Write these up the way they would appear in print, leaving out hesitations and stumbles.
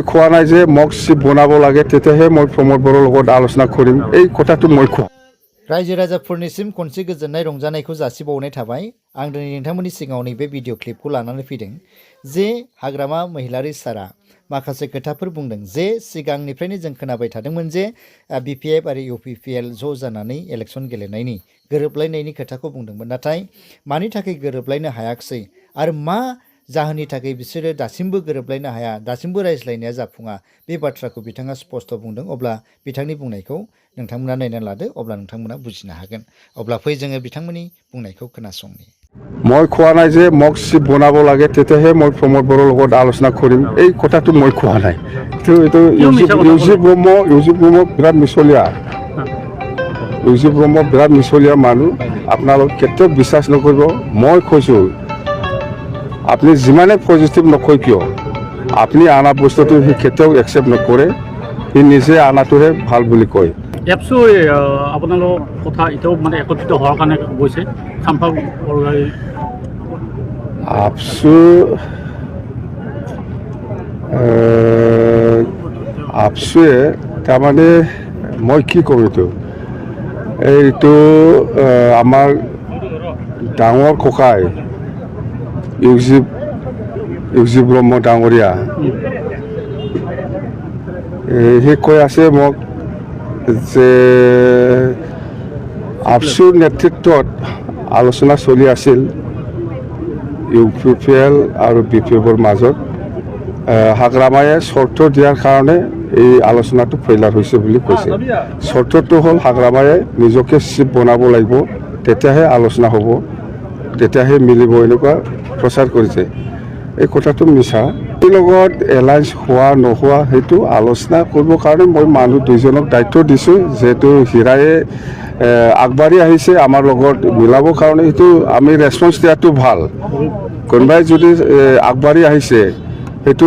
খোৱা নাই যে মোক চিপ বনাব লাগে তেতিয়াহে মই প্ৰমোদ বড়োৰ লগত আলোচনা কৰিম এই কথাটো মই কোৱা रायजो राजाफोरनिसिम खनसे गोजोननाय रंजानायखौ जासिबावनाय थाबाय आं दिनै नोंथांमोननि सिगाङाव नैबे भिडिअ क्लिपखौ लानानै फैदों जे हाग्रामा महिलारि सारा माखासे खोथाफोर बुंदों जे सिगांनिफ्रायनो जों खोनाबाय थादोंमोन जे बिपिएफ आरो इउपिपिएल ज' जानानै इलेक्सन गेलेनायनि गोरोबलायनायनि खोथाखौ बुंदोंमोन नाथाय मानि थाखाय गोरोबलायनो हायाखिसै आरो मा जाहोननि थाखाय बिसोरो दासिमबो गोरोबलायनो हाया दासिमबो रायज्लायनाया जाफुङा बे बाथ्राखौ बिथाङा स्पष्ट बुंदों अब्ला बिथांनि बुंनायखौ नोंथांमोना नायनानै लादो अब्ला नोंथांमोना बुजिनो हागोन अब्ला फै जोङो बिथांमोननि बुंनायखौ खोनासंनि মই খোৱা নাই যে মোক চিপ বনাব লাগে তেতিয়াহে মই প্ৰমোদ বড়োৰ লগত আলোচনা কৰিম এই কথাটো মই কোৱা নাই এইটো ইউজি ব্ৰহ্ম বিৰাট মিছলীয়া ইউজি ব্ৰহ্ম বিৰাট মিছলীয়া মানুহ আপোনালোক কেতিয়াও বিশ্বাস নকৰিব মই কৈছোঁ আপুনি যিমানে পজিটিভ নকয় কিয় আপুনি আনা বস্তুটো সি কেতিয়াও একচেপ্ট নকৰে সি নিজে আনাটোহে ভাল বুলি কয় এপছো আপোনালোক কথা এতিয়াও মানে একত্ৰিত হোৱাৰ কাৰণে গৈছে চাম্পা বৰগাড়ী আপচুৱে তাৰমানে মই কি ক'ম এইটো আমাৰ ডাঙৰ ককাই ইউজি ব্ৰহ্ম ডাঙৰীয়া সি কৈ আছে মোক যে আপচুৰ নেতৃত্বত আলোচনা চলি আছিল ইউপিপিএল আৰু বিপিএফৰ মাজত হাগ্ৰামায়ে চৰ্ত দিয়াৰ কাৰণে এই আলোচনাটো ফেইলাৰ হৈছে বুলি কৈছে চৰ্তটো হ'ল হাগ্ৰামায়ে নিজকে চিপ বনাব লাগিব তেতিয়াহে আলোচনা হ'ব তেতিয়াহে মিলিব এনেকুৱা প্ৰচাৰ কৰিছে এই কথাটো মিছা এই লগত এলায়েন্স হোৱা নোহোৱা সেইটো আলোচনা কৰিবৰ কাৰণে মই মানুহ দুইজনক দায়িত্ব দিছোঁ যিহেতু হীৰায়ে আগবাঢ়ি আহিছে আমাৰ লগত মিলাবৰ কাৰণে সেইটো আমি ৰেছপন্স দিয়াটো ভাল কোনোবাই যদি আগবাঢ়ি আহিছে সেইটো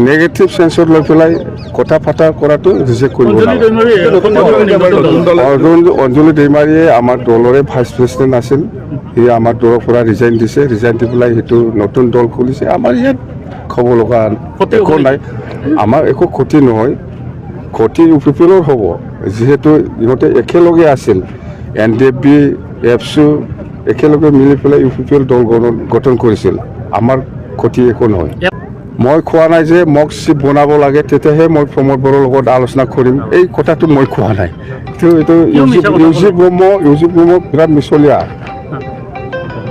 নেগেটিভ চেন্সত লৈ পেলাই কথা পাতা কৰাটো ৰিজেক্ট কৰিব অঞ্জলি দৈমাৰীয়ে আমাৰ দলৰে ভাইচ প্ৰেচিডেণ্ট আছিল সি আমাৰ দলৰ পৰা ৰিজাইন দিছে ৰিজাইন দি পেলাই সেইটো নতুন দল খুলিছে আমাৰ ইয়াত ক'ব লগা একো নাই আমাৰ একো ক্ষতি নহয় ক্ষতি ইউপিপিএলৰ হ'ব যিহেতু ইহঁতে একেলগে আছিল NDFB এপছু একেলগে মিলি পেলাই ইউপিপিএল দল গঠন কৰিছিল আমাৰ ক্ষতি একো নহয় মই খোৱা নাই যে মোক চিপ বনাব লাগে তেতিয়াহে মই প্ৰমোদ বড়োৰ লগত আলোচনা কৰিম এই কথাটো মই কোৱা নাই এইটো ইউজি ব্ৰহ্ম বিৰাট মিছলীয়া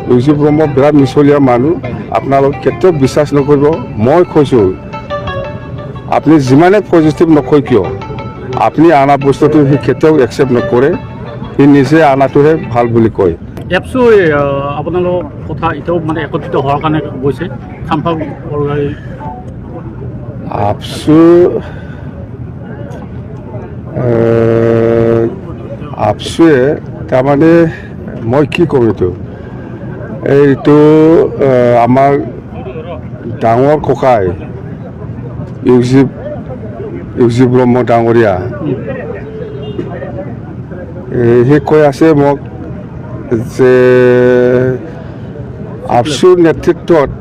ইউজি ব্ৰহ্ম বিৰাট মিছলীয়া মানুহ আপোনালোক কেতিয়াও বিশ্বাস নকৰিব মই কৈছোঁ আপুনি যিমানে পজিটিভ নকয় কিয় আপুনি আনা বস্তুটো সি কেতিয়াও একচেপ্ট নকৰে সি নিজে আনাটোহে ভাল বুলি কয় এপছো আপোনালোক কথা এতিয়াও মানে একত্ৰিত হোৱাৰ কাৰণে গৈছে চাম্পা বৰগাড়ী আপচুৱে তাৰমানে মই কি ক'ম এইটো আমাৰ ডাঙৰ ককাই ইউজি ব্ৰহ্ম ডাঙৰীয়া সি কৈ আছে মোক যে আপচুৰ নেতৃত্বত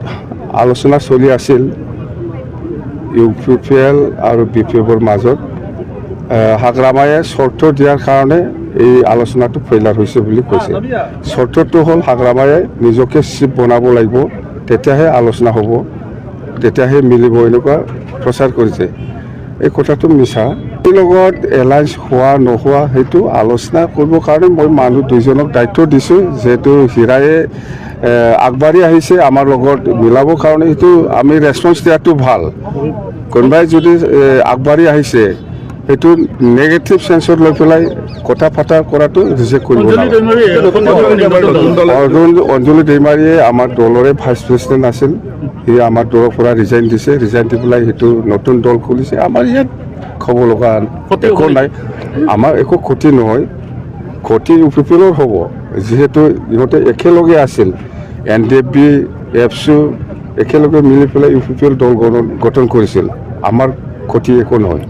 আলোচনা চলি আছিল ইউপিপিএল আৰু বিপিএফৰ মাজত হাগ্ৰামায়ে চৰ্ত দিয়াৰ কাৰণে এই আলোচনাটো ফেইলাৰ হৈছে বুলি কৈছে চৰ্তটো হ'ল হাগ্ৰামায়ে নিজকে চিপ বনাব লাগিব তেতিয়াহে আলোচনা হ'ব তেতিয়াহে মিলিব এনেকুৱা প্ৰচাৰ কৰিছে এই কথাটো মিছা এই লগত এলায়েন্স হোৱা নোহোৱা সেইটো আলোচনা কৰিবৰ কাৰণে মই মানুহ দুইজনক দায়িত্ব দিছোঁ যিহেতু হীৰায়ে আগবাঢ়ি আহিছে আমাৰ লগত মিলাবৰ কাৰণে সেইটো আমি ৰেছপন্স দিয়াটো ভাল কোনোবাই যদি আগবাঢ়ি আহিছে সেইটো নেগেটিভ চেন্সত লৈ পেলাই কথা পাতা কৰাটো ৰিজেক্ট কৰিব অঞ্জলি দৈমাৰীয়ে আমাৰ দলৰে ভাইচ প্ৰেচিডেণ্ট আছিল সি আমাৰ দলৰ পৰা ৰিজাইন দিছে ৰিজাইন দি পেলাই সেইটো নতুন দল খুলিছে আমাৰ ইয়াত ক'ব লগা একো নাই আমাৰ একো ক্ষতি নহয় ক্ষতি ইউপিপিএলৰ হ'ব যিহেতু ইহঁতে একেলগে আছিল NDFB এপছু একেলগে মিলি পেলাই ইউপিপিএল দল গঠন কৰিছিল আমাৰ ক্ষতি একো নহয়